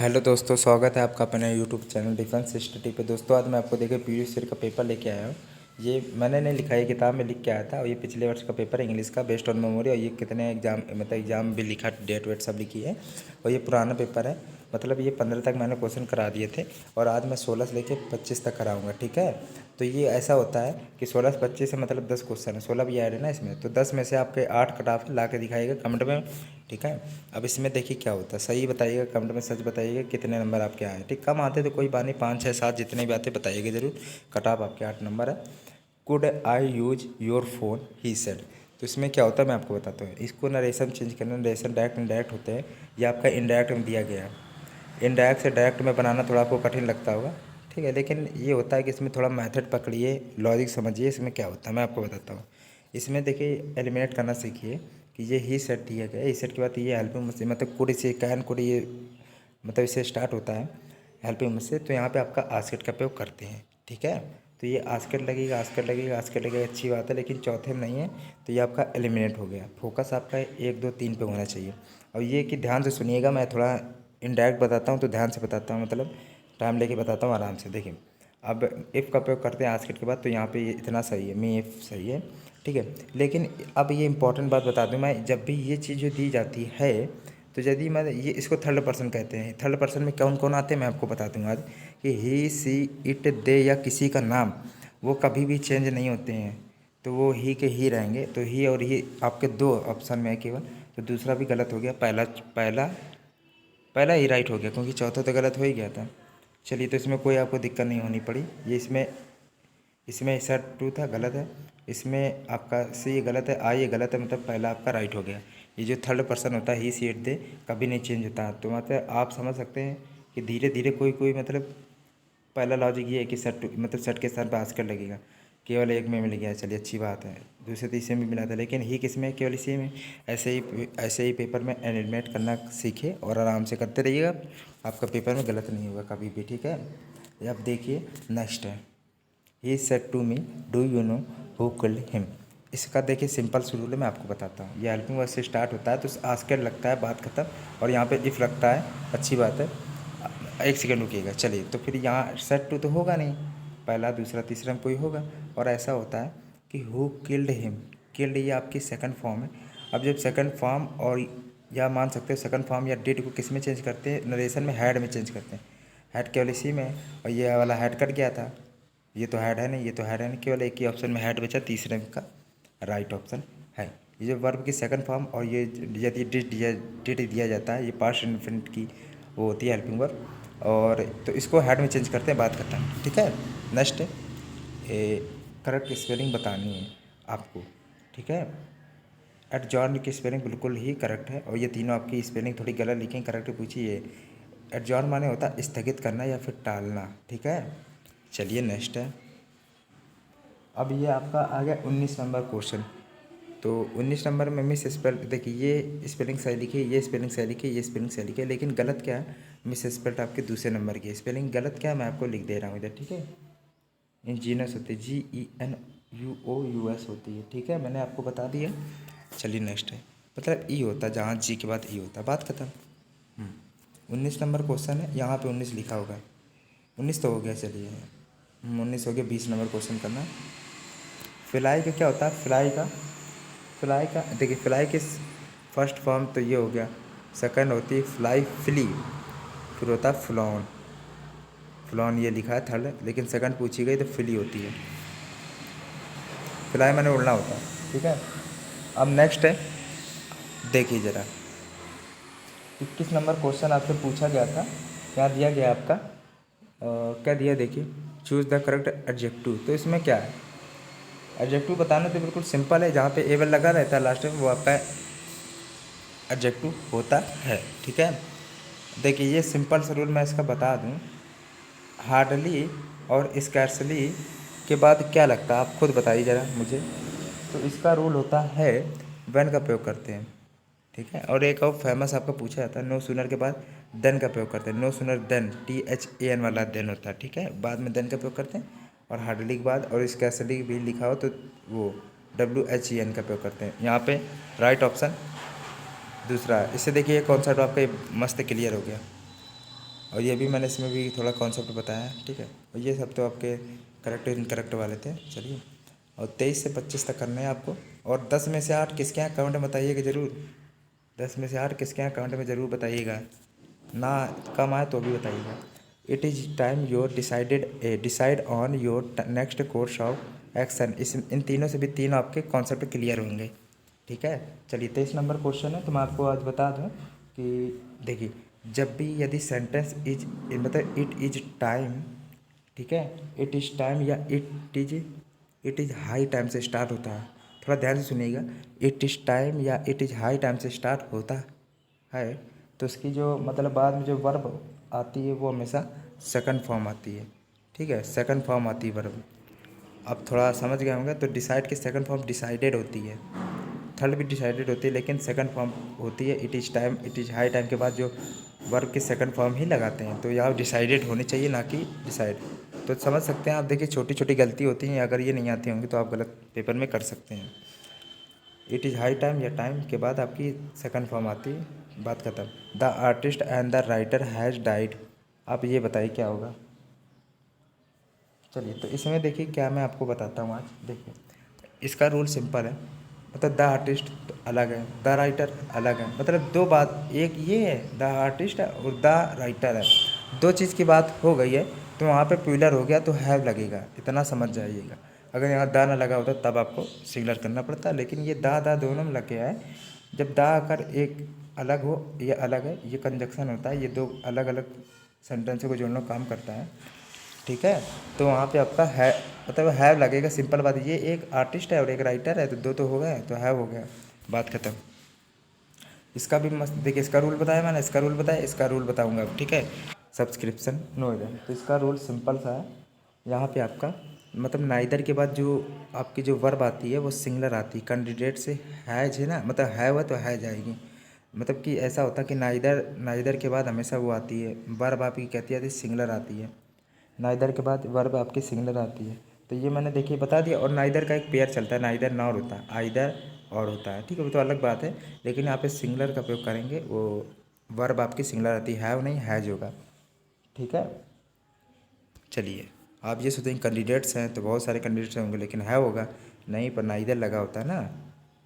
Hello दोस्तों, स्वागत है आपका अपने यूट्यूब चैनल डिफेंस स्टडी पे। दोस्तों आज मैं आपको देखिए प्रीवियस ईयर का पेपर लेके आया हूँ। ये मैंने नहीं लिखा, ये किताब में लिख के आया था और ये पिछले वर्ष का पेपर है इंग्लिश का, बेस्ड ऑन मेमोरी। और ये कितने एग्जाम मतलब एग्जाम भी लिखा, डेट वेट सब लिखी है। और ये पुराना पेपर है, मतलब ये 15 तक मैंने क्वेश्चन करा दिए थे और आज मैं 16 से लेके 25 तक कराऊंगा। ठीक है, तो ये ऐसा होता है कि 16 से 25 से मतलब 10 क्वेश्चन है, 16 भी ऐड है ना इसमें, तो 10 में से आपके 8 कट ऑफ ला के दिखाइएगा कमेंट में। ठीक है, अब इसमें देखिए क्या होता है, सही बताइएगा कमेंट में, सच बताइएगा कितने नंबर आपके आए। ठीक, कम आते तो कोई बात नहीं, 5 6 7 जितने भी आते बताइएगा ज़रूर। कट ऑफ आपके 8 नंबर है। Could I use your phone he said, तो इसमें क्या होता है मैं आपको बताता हूँ। इसको नरेशन चेंज करना, नरेशन डायरेक्ट इनडायरेक्ट होते हैं, ये आपका इनडायरेक्ट में दिया गया है। इनडायरेक्ट से डायरेक्ट में बनाना थोड़ा आपको कठिन लगता होगा, ठीक है, लेकिन ये होता है कि इसमें थोड़ा मेथड पकड़िए, लॉजिक समझिए। इसमें क्या होता है मैं आपको बताता हूँ। इसमें देखिए एलिमिनेट करना सीखिए कि ये ही सेट दिया गया है, इस सेट के बाद ये हेल्पिंग से मतलब कुड से कैन कुड, ये मतलब इससे स्टार्ट होता है हेल्पिंग से, तो यहाँ पे आपका आस्केट का प्रयोग करते हैं। ठीक है, तो ये आस्केट लगेगा, आस्केट लगेगा, आस्केट लगेगा, अच्छी बात है, लेकिन चौथे में नहीं है, तो ये आपका एलिमिनेट हो गया। फोकस आपका 1 2 3 पे होना चाहिए। और ये कि ध्यान से सुनिएगा, मैं थोड़ा इनडायरेक्ट बताता हूँ तो ध्यान से बताता हूँ, मतलब टाइम लेके बताता हूँ आराम से। देखिए अब इफ़ का प्रयोग करते हैं आस्केट के बाद, तो यहाँ पे ये इतना सही है, मी इफ़ सही है। ठीक है, लेकिन अब ये इंपॉर्टेंट बात बता दूँ मैं, जब भी ये चीज़ जो दी जाती है, तो यदि मैं ये इसको थर्ड पर्सन कहते हैं। थर्ड पर्सन में कौन कौन आते हैं मैं आपको बता दूँगा आज, कि ही सी इट दे या किसी का नाम वो कभी भी चेंज नहीं होते हैं, तो वो ही के ही रहेंगे। तो ही और ही आपके 2 ऑप्शन में है केवल, तो दूसरा भी गलत हो गया, पहला पहला पहला ही राइट हो गया, क्योंकि चौथा तो गलत हो ही गया था। चलिए, तो इसमें कोई आपको दिक्कत नहीं होनी पड़ी। ये इसमें इसमें सेट 2 था, गलत है। इसमें आपका सी ये गलत है, आई ये गलत है, मतलब पहला आपका राइट हो गया। ये जो थर्ड पर्सन होता है ही सी इट दे कभी नहीं चेंज होता, तो मतलब आप समझ सकते हैं कि धीरे धीरे कोई कोई मतलब पहला लॉजिक ये है कि सेट मतलब सेट के स्थान पर आस्कर लगेगा, केवल एक में मिल गया, चलिए अच्छी बात है। दूसरे तीसरे में मिला था, लेकिन ही किस में, केवल इसी में। ऐसे ही पेपर में एलिमिनेट करना सीखे और आराम से करते रहिएगा, आपका पेपर में गलत नहीं होगा कभी भी। ठीक है, अब देखिए नेक्स्ट है, he said to me do you know who killed him. इसका देखिए सिंपल सा रूल है, मैं आपको बताता हूँ। ये हेल्पिंग वर्ड से स्टार्ट होता है तो आस्कर लगता है, बात खत्म। और यहाँ पे इफ़ लगता है, अच्छी बात है। एक सेकेंड रुकिएगा, चलिए, तो फिर यहाँ सेट टू तो होगा नहीं, पहला दूसरा तीसरा में कोई होगा। और ऐसा होता है कि हु किल्ड हिम, किल्ड ये आपकी सेकंड फॉर्म है। अब जब सेकंड फॉर्म और या मान सकते हो सेकंड फॉर्म या डिड को किस में चेंज करते हैं, नरेशन में हैड में चेंज करते हैं। हैड केवल इसी में है, और ये वाला हैड कट गया था, ये तो हैड है नहीं, ये तो हैड है नहीं, केवल एक ही ऑप्शन में हैड बचा, तीसरे का राइट ऑप्शन है। ये जो वर्ब की सेकंड फॉर्म और ये यदि डिड दिया जाता है, ये पास्ट इन्फिनिट की वो होती है हेल्पिंग वर्ब, और तो इसको हैड में चेंज करते हैं, बात करते हैं। ठीक है, नेक्स्ट करेक्ट स्पेलिंग बतानी है आपको। ठीक है, एडजॉर्न की स्पेलिंग बिल्कुल ही करेक्ट है, और ये तीनों आपकी स्पेलिंग थोड़ी गलत लिखें, करेक्ट पूछिए। एडजॉर्न माने होता है स्थगित करना या फिर टालना। ठीक है, चलिए नेक्स्ट है। अब ये आपका आ गया 19 नंबर क्वेश्चन। तो 19 नंबर में मिस स्पेल, देखिए ये स्पेलिंग सही लिखी, ये स्पेलिंग सही लिखी, ये स्पेलिंग सही लिखी, लेकिन गलत क्या है, मिस स्पेल्ट आपके दूसरे नंबर की स्पेलिंग गलत क्या है मैं आपको लिख दे रहा हूँ इधर। ठीक है, इंजीनियस होती है, GENUOUS होती है। ठीक है, मैंने आपको बता दिया। चलिए नेक्स्ट है, मतलब ई होता है जहाँ जी के बाद ई होता है, बात खत्म। 19 नंबर क्वेश्चन है, यहाँ पे 19 लिखा होगा, 19 तो हो गया, चलिए 19 हो गया। 20 नंबर क्वेश्चन करना। फ्लाई का क्या होता है, फ्लाई का देखिए, फ्लाई के फर्स्ट फॉर्म तो ये हो गया, सेकंड होती है फ्लाई फ्ली, फिर होता है फ्लॉन, फ्लॉन ये लिखा है थर्ड, लेकिन सेकंड पूछी गई तो फ्ली होती है। फ्लाई मैंने उड़ना होता है। ठीक है, अब नेक्स्ट है, देखिए ज़रा 21 नंबर क्वेश्चन आपसे पूछा गया था, क्या दिया गया आपका, क्या दिया देखिए, चूज़ द करेक्ट एडजेक्टिव। तो इसमें क्या है, एडजेक्टिव बताना तो बिल्कुल सिंपल है, जहाँ पे एवल लगा रहता है लास्ट में वो आपका एडजेक्टिव होता है। ठीक है, देखिए ये सिंपल सा रूल मैं इसका बता दूँ, हार्डली और स्कैर्सली के बाद क्या लगता है आप खुद बताइए ज़रा मुझे। तो इसका रूल होता है व्हेन का प्रयोग करते हैं। ठीक है, और एक और फेमस आपका पूछा जाता है, नो सूनर के बाद देन का प्रयोग करते हैं, नो सूनर देन, THAN वाला देन होता है। ठीक है, बाद में देन का प्रयोग करते हैं, और हार्डली के बाद और स्कैर्सली भी लिखा हो तो वो WHEN का प्रयोग करते हैं। यहाँ पे राइट ऑप्शन दूसरा है। इससे देखिए कॉन्सेप्ट आपका मस्त क्लियर हो गया। और ये भी मैंने इसमें भी थोड़ा कॉन्सेप्ट बताया है, ठीक है। और ये सब तो आपके करेक्ट इनकरेक्ट वाले थे, चलिए। और 23 से 25 तक करना है आपको। और 10 में से 8 किसके यहाँ कमेंट में बताइएगा ज़रूर। 10 में से 8 किसके यहाँ कमेंट में ज़रूर बताइएगा, ना कम आए तो भी बताइएगा। It is time your decide on your next course of action. इस इन तीनों से भी तीन आपके कॉन्सेप्ट क्लियर होंगे, ठीक है। चलिए 23 नंबर क्वेश्चन है, तो मैं आपको आज बता दूं कि देखिए, जब भी यदि सेंटेंस इज मतलब इट इज़ टाइम, ठीक है, इट इज़ टाइम या इट इज़ हाई टाइम से स्टार्ट होता है, थोड़ा ध्यान से सुनिएगा। इट इज़ टाइम या इट इज़ हाई टाइम से स्टार्ट होता है, तो उसकी जो मतलब बाद में जो वर्ब आती है वो हमेशा सेकंड फॉर्म आती है, ठीक है, सेकंड फॉर्म आती है वर्ब। अब थोड़ा समझ गए होंगे। तो डिसाइड की सेकंड फॉर्म डिसाइडेड होती है, थर्ड भी डिसाइडेड होती है, लेकिन सेकंड फॉर्म होती है it is time, it is high time के बाद जो वर्ब की सेकंड फॉर्म ही लगाते हैं। तो यहाँ डिसाइडेड होनी चाहिए, ना कि डिसाइड। तो समझ सकते हैं आप। देखिए छोटी छोटी गलती होती हैं, अगर ये नहीं आती होंगी तो आप गलत पेपर में कर सकते हैं। इट इज़ हाई टाइम या टाइम के बाद आपकी सेकंड फॉर्म आती है, बात खत्म। The artist and the writer has died. आप ये बताइए क्या होगा। चलिए तो इसमें देखिए क्या मैं आपको बताता हूँ आज। देखिए इसका रूल सिंपल है, मतलब द आर्टिस्ट अलग है, द राइटर अलग है। मतलब दो बात, एक ये है द आर्टिस्ट है और द राइटर है, दो चीज़ की बात हो गई है। तो वहाँ पे प्लूरल हो गया तो हैव लगेगा, इतना समझ जाइएगा। अगर यहाँ दा ना लगा होता तब आपको सिंगुलर करना पड़ता, लेकिन ये दा दोनों में लग गया है। जब दा अगर एक अलग हो, ये अलग है, ये कंजक्शन होता है, ये दो अलग अलग सेंटेंसों को जोड़ने का काम करता है, ठीक है। तो वहाँ पे आपका है मतलब हैव लगेगा, सिंपल बात। ये एक आर्टिस्ट है और एक राइटर है, तो दो तो हो गए, तो हैव हो गया, बात खत्म। इसका भी मस्त देखिए, इसका रूल बताया मैंने, इसका रूल बताया, इसका रूल बताऊंगा अब, ठीक है। सब्सक्रिप्शन नो इधर, तो इसका रूल सिंपल सा है। यहाँ पे आपका मतलब नाइदर के बाद जो आपकी जो वर्ब आती है वो सिंगुलर आती है। कैंडिडेट से हैज है ना, मतलब है वह तो है जाएगी। मतलब कि ऐसा होता है कि नाइदर के बाद हमेशा वो आती है, वर्ब आपकी कहती है सिंगुलर आती है। नाइदर के बाद वर्ब आपकी सिंगुलर आती है, तो ये मैंने देखिए बता दिया। और नाइदर का एक पेयर चलता है, नाइदर नॉर होता है, आइदर और होता है, ठीक है, वो तो अलग बात है। लेकिन यहाँ पे सिंगुलर का प्रयोग करेंगे, वो वर्ब आपकी सिंगुलर आती है, हैव नहीं हैज होगा, ठीक है। चलिए आप ये सोचेंगे कैंडिडेट्स हैं तो बहुत सारे कैंडिडेट्स होंगे, लेकिन है होगा नहीं, पर नाइदर लगा होता है ना,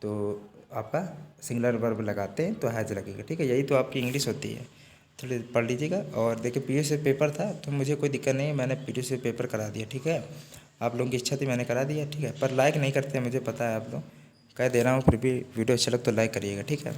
तो आपका सिंगुलर वर्ब लगाते हैं तो हैज लगेगा, ठीक है। यही तो आपकी इंग्लिश होती है। थोड़ी पढ़ लीजिएगा। और देखिए पीयूष से पेपर था तो मुझे कोई दिक्कत नहीं है, मैंने पीयूष से पेपर करा दिया, ठीक है। आप लोगों की इच्छा थी मैंने करा दिया, ठीक है। पर लाइक नहीं करते, मुझे पता है, आप लोग कह दे रहा हूँ, फिर भी वीडियो अच्छा लग तो लाइक करिएगा, ठीक है।